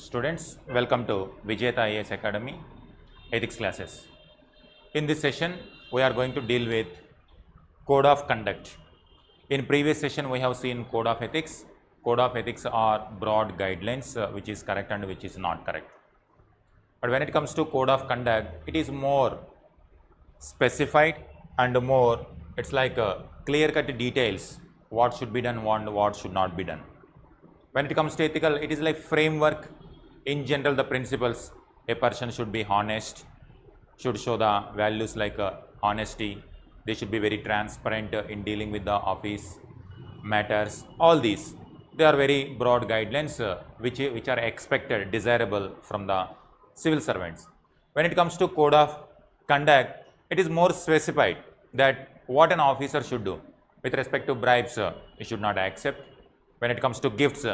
students, welcome to Vijetha IAS Academy Ethics classes. In this session, we are going to deal with Code of Conduct. In previous session, we have seen Code of Ethics. Code of Ethics are broad guidelines which is correct and which is not correct. But when it comes to Code of Conduct, it is more specified and more, it's like clear-cut details, what should be done and what should not be done. When it comes to ethical, it is like framework. In general, the principles, a person should be honest, should show the values like honesty, they should be very transparent in dealing with the office matters. All these, they are very broad guidelines which are expected, desirable from the civil servants. When it comes to Code of Conduct, it is more specified that what an officer should do. With respect to bribes, he should not accept. When it comes to gifts,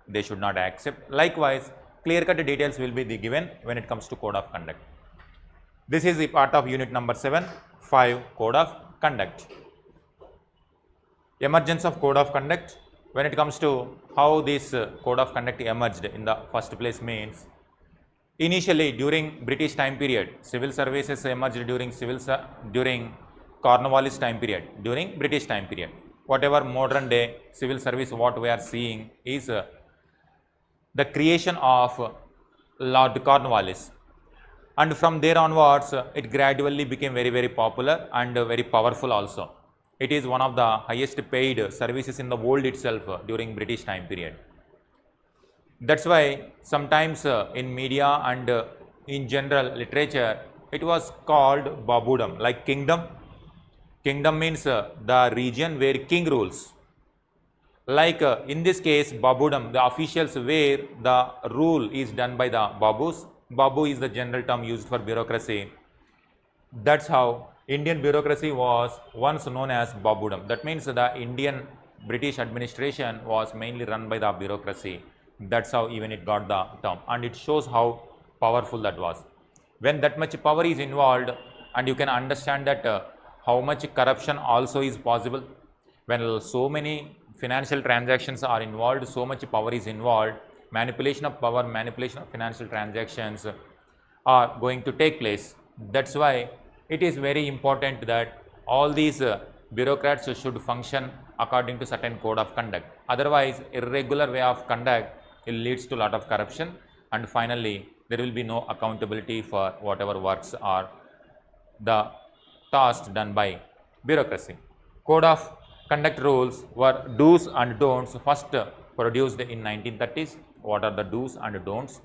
they should not accept. Likewise, clear-cut details will be given when it comes to Code of Conduct. This is the part of unit number 7, 5, Code of Conduct. Emergence of Code of Conduct. When it comes to how this Code of Conduct emerged in the first place means, initially during British time period, civil services emerged during Cornwallis time period, during British time period. Whatever modern day civil service, what we are seeing is the creation of Lord Cornwallis, and from there onwards it gradually became very popular and very powerful also. It is one of the highest paid services in the world itself during British time period. That's why sometimes in media and in general literature it was called Babudam, like kingdom. Kingdom means the region where king rules. Like in this case, Babudam, the officials where the rule is done by the Babus. Babu is the general term used for bureaucracy. That's how Indian bureaucracy was once known as Babudam. That means the Indian British administration was mainly run by the bureaucracy. That's how even it got the term, and it shows how powerful that was. When that much power is involved, and you can understand that how much corruption also is possible. When so many financial transactions are involved, so much power is involved, manipulation of power, manipulation of financial transactions are going to take place. That's why it is very important that all these bureaucrats should function according to certain code of conduct. Otherwise, irregular way of conduct leads to a lot of corruption, and finally there will be no accountability for whatever works are the tasks done by bureaucracy. Code of Conduct rules were do's and don'ts, first produced in 1930s. What are the do's and don'ts?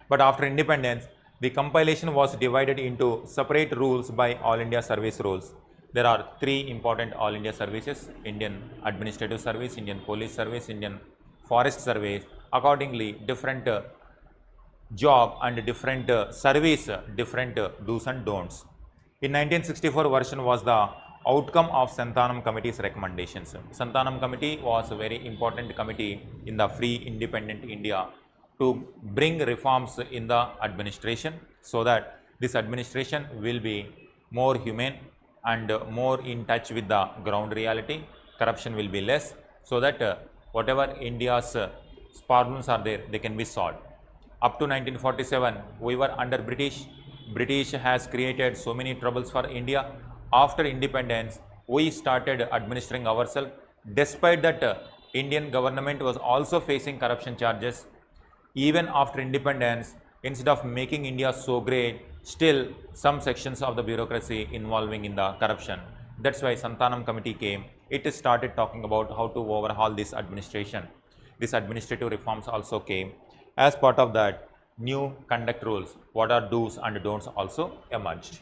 But after independence, the compilation was divided into separate rules by All India Service Rules. There are 3 important All India services: Indian Administrative Service, Indian Police Service, Indian Forest Service. Accordingly, different job and different service, different do's and don'ts. In 1964 version was the outcome of Santhanam Committee's recommendations. Santhanam Committee was a very important committee in the free independent India to bring reforms in the administration, so that this administration will be more humane and more in touch with the ground reality. Corruption will be less, so that whatever India's problems are there, they can be solved. Up to 1947, we were under British. British has created so many troubles for India. After independence, we started administering ourselves. Despite that, Indian government was also facing corruption charges. Even after independence, instead of making India so great, still some sections of the bureaucracy involving in the corruption. That's why Santhanam Committee came. It started talking about how to overhaul this administration. These administrative reforms also came. As part of that, new conduct rules, what are do's and don'ts, also emerged.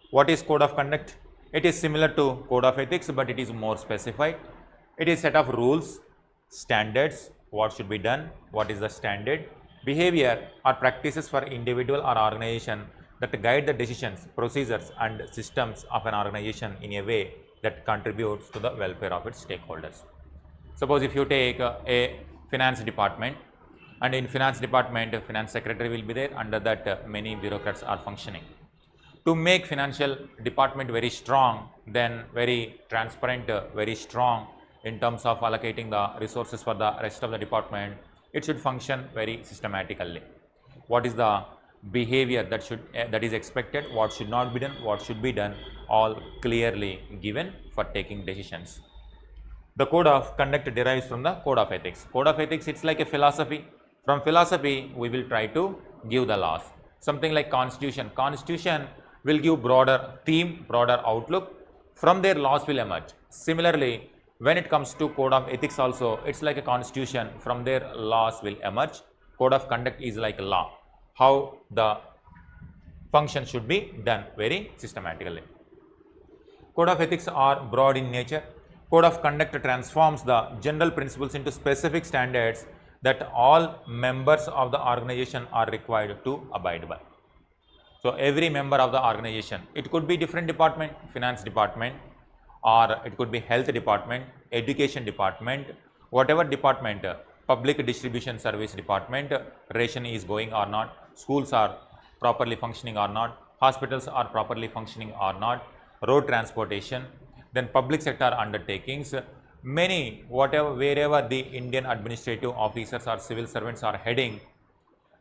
What is Code of Conduct? It is similar to Code of Ethics, but it is more specified. It is set of rules, standards, what should be done, what is the standard, behavior or practices for individual or organization that guide the decisions, procedures and systems of an organization in a way that contributes to the welfare of its stakeholders. Suppose if you take a finance department, and in finance department, finance secretary will be there, under that many bureaucrats are functioning. To make financial department very strong, then very transparent, very strong in terms of allocating the resources for the rest of the department, it should function very systematically. What is the behavior that is expected, what should not be done, what should be done, all clearly given for taking decisions. The code of conduct derives from the code of ethics. Code of ethics, it's like a philosophy. From philosophy, we will try to give the laws. Something like constitution. Constitution will give broader theme, broader outlook. From there, laws will emerge. Similarly, when it comes to code of ethics also, it's like a constitution. From there, laws will emerge. Code of conduct is like a law. How the function should be done very systematically. Code of ethics are broad in nature. Code of conduct transforms the general principles into specific standards that all members of the organization are required to abide by. So, every member of the organization, it could be different department, finance department, or it could be health department, education department, whatever department, public distribution service department, ration is going or not, schools are properly functioning or not, hospitals are properly functioning or not, road transportation, then public sector undertakings, many wherever the Indian administrative officers or civil servants are heading,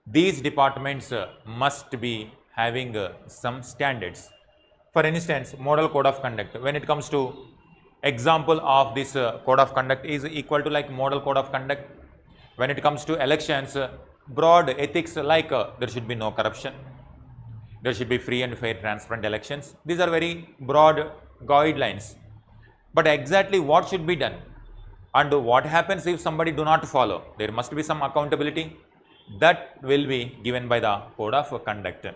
these departments must be having some standards. For instance, model code of conduct, when it comes to example of this code of conduct is equal to like model code of conduct. When it comes to elections, broad ethics like there should be no corruption, there should be free and fair transparent elections. These are very broad guidelines. But exactly what should be done and what happens if somebody do not follow, there must be some accountability, that will be given by the code of conduct.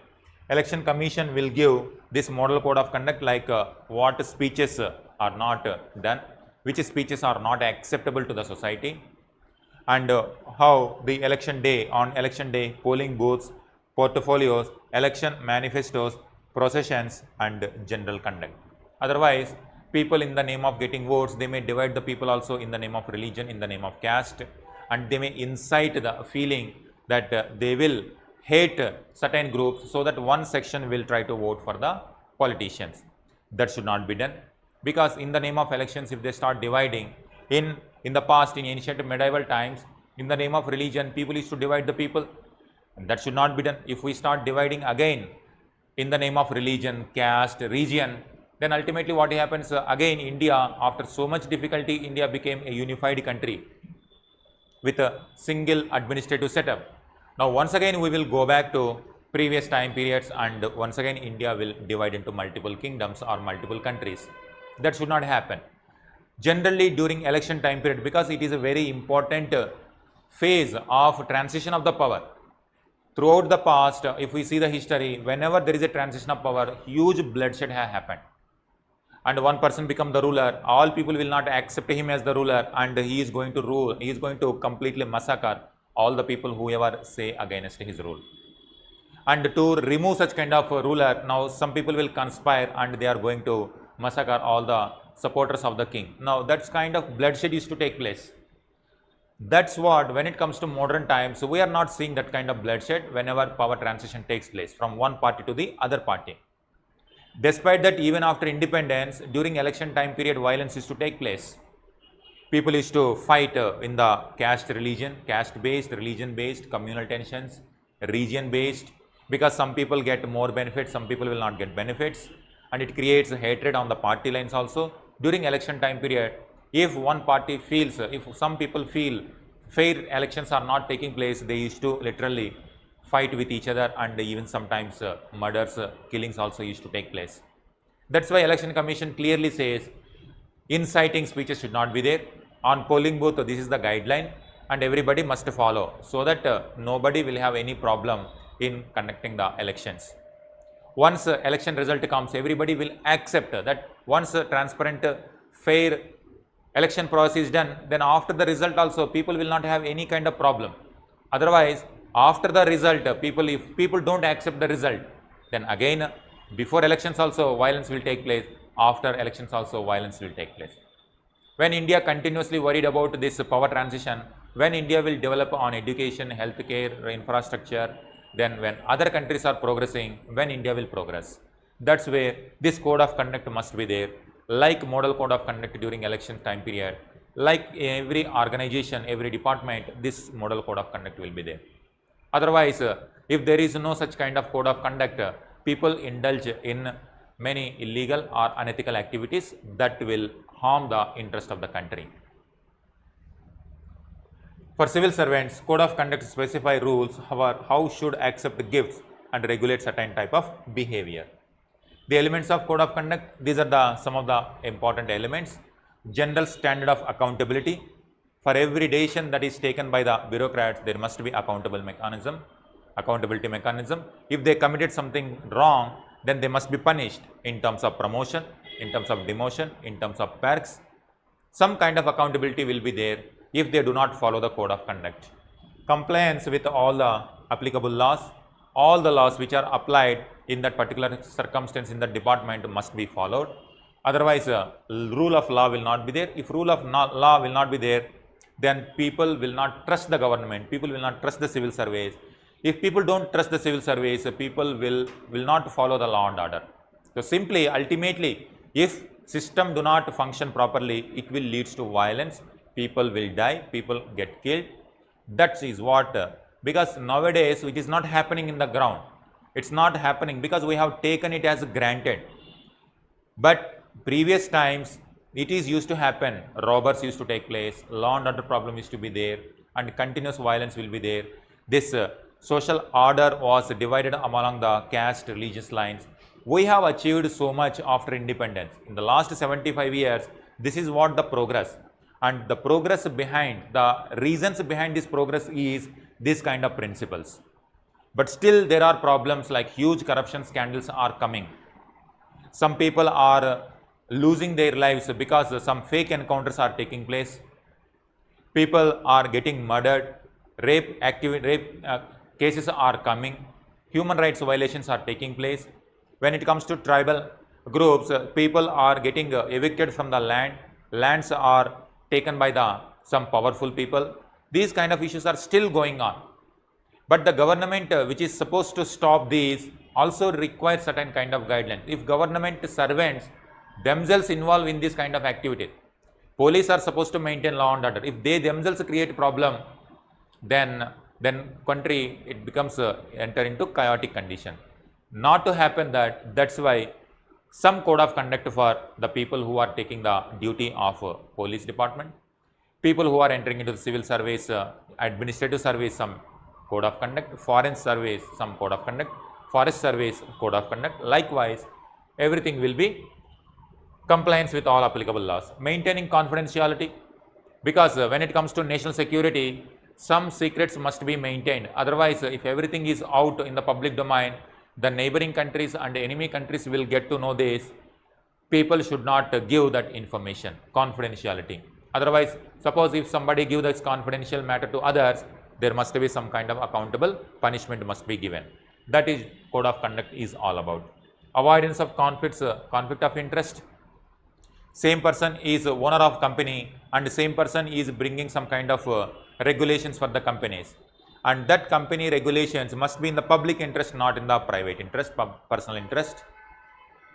Election Commission will give this model code of conduct like what speeches are not done, which speeches are not acceptable to the society, and how the election day, on election day, polling booths, portfolios, election manifestos, processions and general conduct. Otherwise, people in the name of getting votes, they may divide the people also in the name of religion, in the name of caste, and they may incite the feeling that they will hate certain groups so that one section will try to vote for the politicians. That should not be done, because in the name of elections, if they start dividing, in the past, in ancient medieval times, in the name of religion, people used to divide the people, and that should not be done. If we start dividing again in the name of religion, caste, region, then ultimately what happens, again India, after so much difficulty, India became a unified country with a single administrative setup. Now once again we will go back to previous time periods, and once again India will divide into multiple kingdoms or multiple countries. That should not happen. Generally during election time period, because it is a very important phase of transition of the power. Throughout the past, if we see the history, whenever there is a transition of power, huge bloodshed has happened. And one person become the ruler, all people will not accept him as the ruler, and he is going to rule, he is going to completely massacre all the people who ever say against his rule. And to remove such kind of ruler, now some people will conspire and they are going to massacre all the supporters of the king. Now that's kind of bloodshed used to take place. That's what, when it comes to modern times, we are not seeing that kind of bloodshed whenever power transition takes place from one party to the other party. Despite that, even after independence, during election time period, violence used to take place. People used to fight in the caste-based, religion-based, communal tensions, region-based, because some people get more benefits, some people will not get benefits, and it creates hatred on the party lines also. During election time period, if one party feels, if some people feel fair elections are not taking place, they used to literally fight with each other, and even sometimes murders, killings also used to take place. That's why Election Commission clearly says inciting speeches should not be there. On polling booth, this is the guideline, and everybody must follow, so that nobody will have any problem in conducting the elections. Once election result comes, everybody will accept that once transparent, fair election process is done, then after the result also people will not have any kind of problem. Otherwise, after the result, if people don't accept the result, then again before elections also violence will take place, after elections also violence will take place. When India continuously worried about this power transition, when India will develop on education, healthcare, infrastructure, then when other countries are progressing, when India will progress. That's where this code of conduct must be there, like model code of conduct during election time period. like every organization, every department, this model code of conduct will be there. Otherwise, if there is no such kind of code of conduct, people indulge in many illegal or unethical activities that will harm the interest of the country. For civil servants, code of conduct specify rules how should accept gifts and regulate certain type of behavior. The elements of code of conduct, these are some of the important elements. General standard of accountability. For every decision that is taken by the bureaucrats, there must be accountability mechanism. If they committed something wrong, then they must be punished in terms of promotion, in terms of demotion, in terms of perks. Some kind of accountability will be there if they do not follow the code of conduct. Compliance with all the applicable laws, all the laws which are applied in that particular circumstance in the department must be followed. Otherwise, rule of law will not be there. If rule of law will not be there, then people will not trust the government, people will not trust the civil service. If people don't trust the civil service, people will not follow the law and order. So simply, ultimately, if system do not function properly, it will lead to violence, people will die, people get killed. That is what, because nowadays it is not happening in the ground. It's not happening because we have taken it as granted. But previous times, it is used to happen, robbers used to take place, law and order problem used to be there, and continuous violence will be there. This social order was divided among the caste, religious lines. We have achieved so much after independence. In the last 75 years, this is what the progress. And the progress behind, the reasons behind this progress is this kind of principles. But still there are problems like huge corruption scandals are coming. Some people are losing their lives because some fake encounters are taking place. People are getting murdered, rape cases are coming, human rights violations are taking place. When it comes to tribal groups, people are getting evicted from the land, lands are taken by some powerful people. These kind of issues are still going on. But the government which is supposed to stop these also requires certain kind of guidelines. If government servants themselves involved in this kind of activity, police are supposed to maintain law and order. If they themselves create problem, then country it becomes enter into chaotic condition. Not to happen that, that's why some code of conduct for the people who are taking the duty of police department, people who are entering into the civil service, administrative service, some code of conduct, foreign service, some code of conduct, forest service, code of conduct. Likewise, everything will be compliance with all applicable laws. Maintaining confidentiality, because when it comes to national security, some secrets must be maintained. Otherwise, if everything is out in the public domain, the neighboring countries and enemy countries will get to know this. People should not give that information, confidentiality. Otherwise, suppose if somebody gives this confidential matter to others, there must be some kind of accountable punishment must be given. That is code of conduct is all about. Avoidance of conflicts, conflict of interest. Same person is owner of company and same person is bringing some kind of regulations for the companies. And that company regulations must be in the public interest, not in the private interest, personal interest.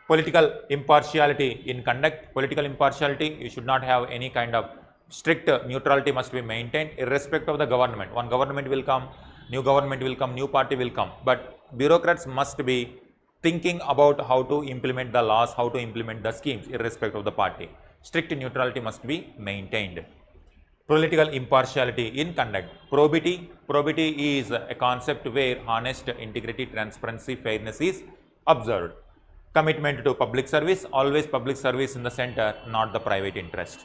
Political impartiality in conduct. Political impartiality, you should not have any kind of strict neutrality must be maintained irrespective of the government. One government will come, new government will come, new party will come. But bureaucrats must be thinking about how to implement the laws, how to implement the schemes irrespective of the party. Strict neutrality must be maintained. Political impartiality in conduct. Probity. Probity is a concept where honest, integrity, transparency, fairness is observed. Commitment to public service. Always public service in the center, not the private interest.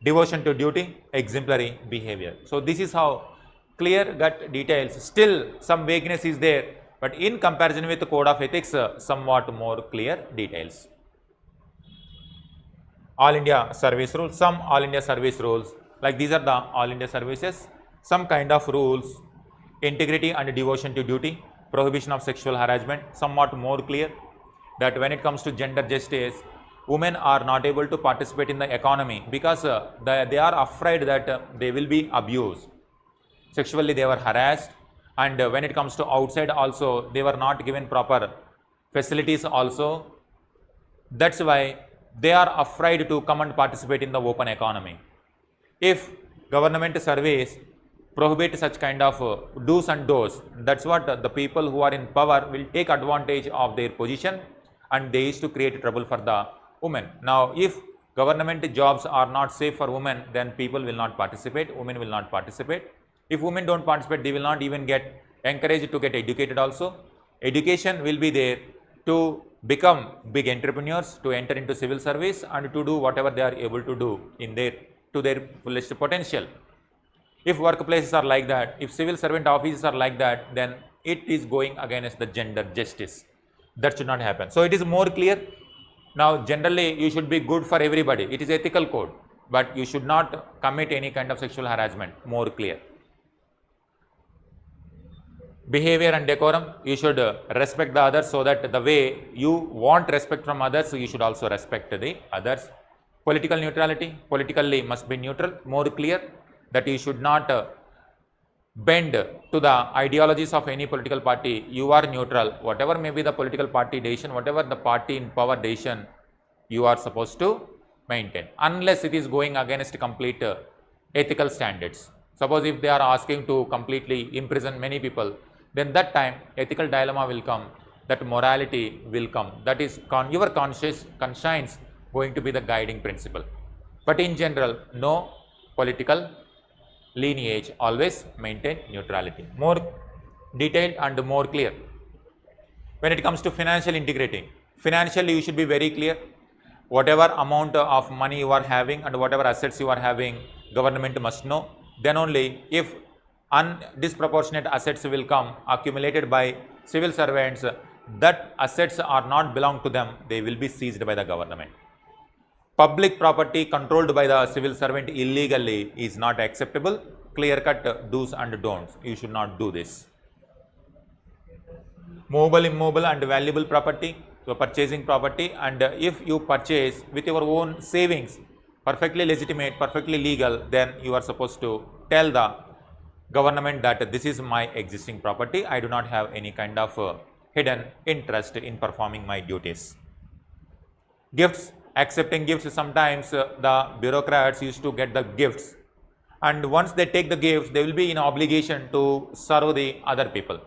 Devotion to duty. Exemplary behavior. So this is how clear-cut details. Still some vagueness is there, but in comparison with the code of ethics, somewhat more clear details. All India service rules. Some all India service rules. Like these are the all India services, some kind of rules, integrity and devotion to duty, prohibition of sexual harassment, somewhat more clear that when it comes to gender justice, women are not able to participate in the economy because they are afraid that they will be abused. Sexually they were harassed, and when it comes to outside also, they were not given proper facilities also. That's why they are afraid to come and participate in the open economy. if government service prohibit such kind of do's and don'ts, that's what the people who are in power will take advantage of their position and they used to create trouble for the women. Now, if government jobs are not safe for women, then people will not participate, women will not participate. If women don't participate, they will not even get encouraged to get educated also. Education will be there to become big entrepreneurs, to enter into civil service and to do whatever they are able to do in to their fullest potential. If workplaces are like that, if civil servant offices are like that, then it is going against the gender justice. That should not happen. So it is more clear. Now generally you should be good for everybody. It is ethical code, but you should not commit any kind of sexual harassment. More clear. Behavior and decorum, you should respect the others so that the way you want respect from others, you should also respect the others. Political neutrality, politically must be neutral, more clear that you should not bend to the ideologies of any political party. You are neutral, whatever may be the political party decision, whatever the party in power decision, you are supposed to maintain, unless it is going against complete ethical standards. Suppose if they are asking to completely imprison many people, then that time ethical dilemma will come, that morality will come, that is your conscience going to be the guiding principle. But in general, no political lineage, always maintain neutrality. More detailed and more clear. When it comes to financial integrity, financially you should be very clear. Whatever amount of money you are having and whatever assets you are having, government must know. Then only if disproportionate assets will come accumulated by civil servants, that assets are not belong to them, they will be seized by the government. Public property controlled by the civil servant illegally is not acceptable. Clear cut do's and don'ts. You should not do this. Movable, immobile and valuable property. So purchasing property, and if you purchase with your own savings, perfectly legitimate, perfectly legal, then you are supposed to tell the government that this is my existing property. I do not have any kind of hidden interest in performing my duties. Gifts. Accepting gifts, sometimes the bureaucrats used to get the gifts, and once they take the gifts, they will be in obligation to serve the other people.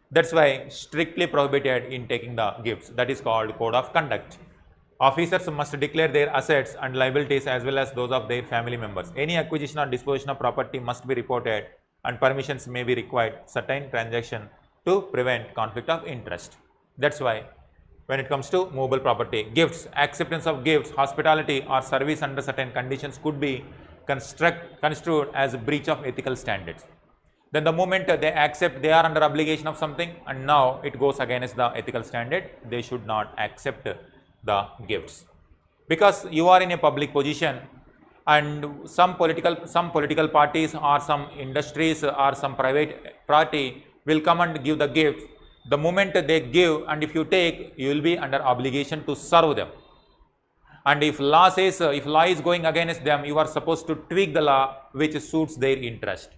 That's why strictly prohibited in taking the gifts. That is called code of conduct. Officers must declare their assets and liabilities as well as those of their family members. Any acquisition or disposition of property must be reported, and permissions may be required certain transaction to prevent conflict of interest. That's why when it comes to movable property, gifts, acceptance of gifts, hospitality or service under certain conditions could be construed as a breach of ethical standards. Then the moment they accept, they are under obligation of something, and now it goes against the ethical standard, they should not accept the gifts. Because you are in a public position, and some political parties or some industries or some private party will come and give the gifts. The moment they give, and if you take, you will be under obligation to serve them. And if law is going against them, you are supposed to tweak the law which suits their interest.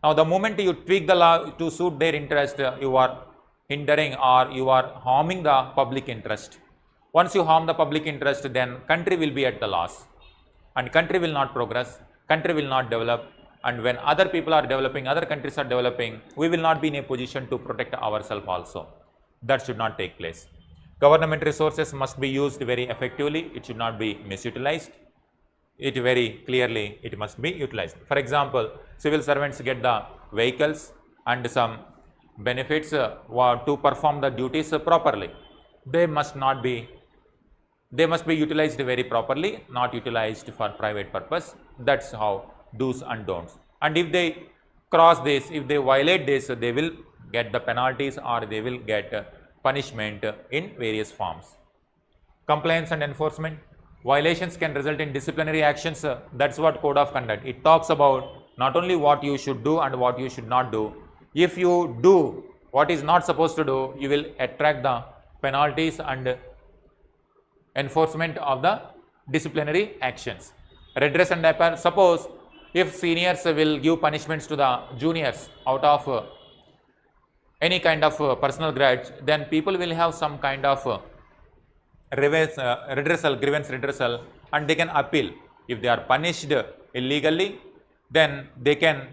Now the moment you tweak the law to suit their interest, you are hindering or you are harming the public interest. Once you harm the public interest, then country will be at the loss, and country will not progress, country will not develop. And when other people are developing, other countries are developing, we will not be in a position to protect ourselves also. That should not take place. Government resources must be used very effectively. It should not be misutilized. It very clearly, it must be utilized. For example, civil servants get the vehicles and some benefits to perform the duties properly. They must be utilized very properly, not utilized for private purpose. That's how do's and don'ts. And if they cross this, if they violate this, they will get the penalties or they will get punishment in various forms. Compliance and enforcement. Violations can result in disciplinary actions. That's what code of conduct. It talks about not only what you should do and what you should not do. If you do what is not supposed to do, you will attract the penalties and enforcement of the disciplinary actions. Redress and appeal. Suppose if seniors will give punishments to the juniors out of any kind of personal grudge, then people will have some kind of grievance redressal, and they can appeal. If they are punished illegally, then they can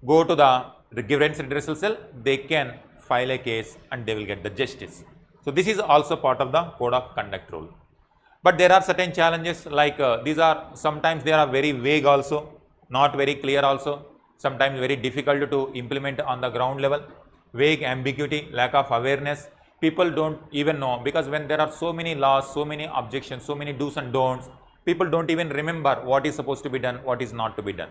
go to the grievance redressal cell, they can file a case and they will get the justice. So, this is also part of the code of conduct rule. But there are certain challenges like these are sometimes they are very vague also, not very clear also, sometimes very difficult to implement on the ground level, vague, ambiguity, lack of awareness. People don't even know, because when there are so many laws, so many objections, so many do's and don'ts, people don't even remember what is supposed to be done, what is not to be done.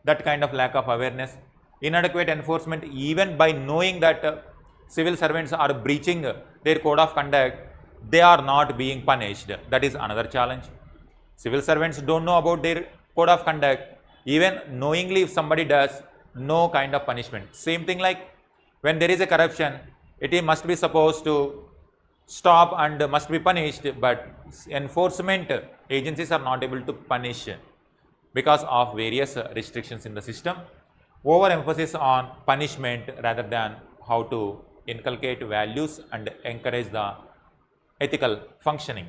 That kind of lack of awareness, inadequate enforcement, even by knowing that civil servants are breaching their code of conduct, they are not being punished. That is another challenge. Civil servants don't know about their code of conduct, even knowingly if somebody does, no kind of punishment. Same thing like when there is a corruption, it must be supposed to stop and must be punished, but enforcement agencies are not able to punish because of various restrictions in the system. Overemphasis on punishment rather than how to inculcate values and encourage the ethical functioning.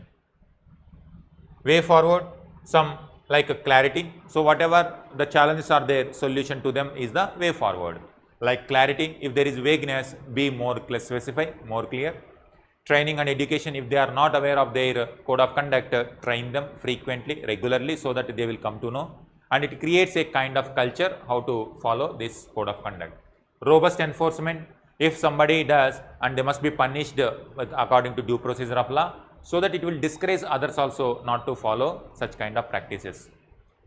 Way forward, some like clarity. So, whatever the challenges are there, solution to them is the way forward. Like clarity, if there is vagueness, be more specify, more clear. Training and education, if they are not aware of their code of conduct, train them frequently, regularly, so that they will come to know. And it creates a kind of culture how to follow this code of conduct. Robust enforcement, if somebody does, and they must be punished according to due procedure of law, so that it will discourage others also not to follow such kind of practices.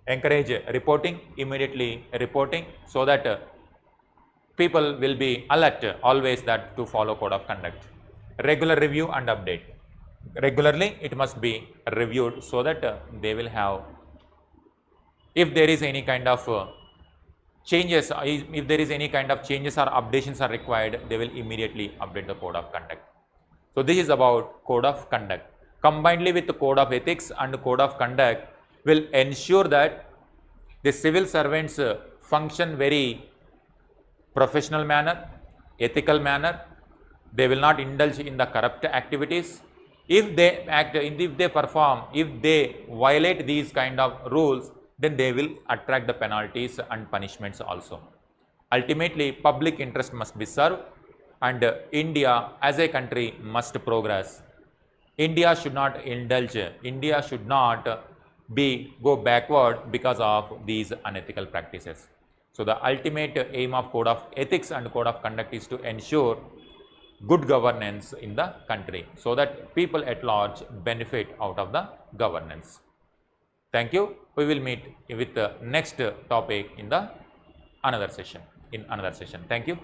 Encourage reporting, immediately reporting, so that people will be alert always that to follow code of conduct. Regular review and update. Regularly it must be reviewed so that they will have, if there is any kind of changes, if there is any kind of changes or updations are required, they will immediately update the code of conduct. So, this is about code of conduct. Combinedly with the code of ethics and code of conduct will ensure that the civil servants function very professional manner, ethical manner. They will not indulge in the corrupt activities. If they act, if they perform, if they violate these kind of rules, then they will attract the penalties and punishments also. Ultimately, public interest must be served, and India as a country must progress. India should not indulge, India should not go backward because of these unethical practices. So, the ultimate aim of code of ethics and code of conduct is to ensure good governance in the country, so that people at large benefit out of the governance. Thank you. We will meet with the next topic in the another session. Thank you.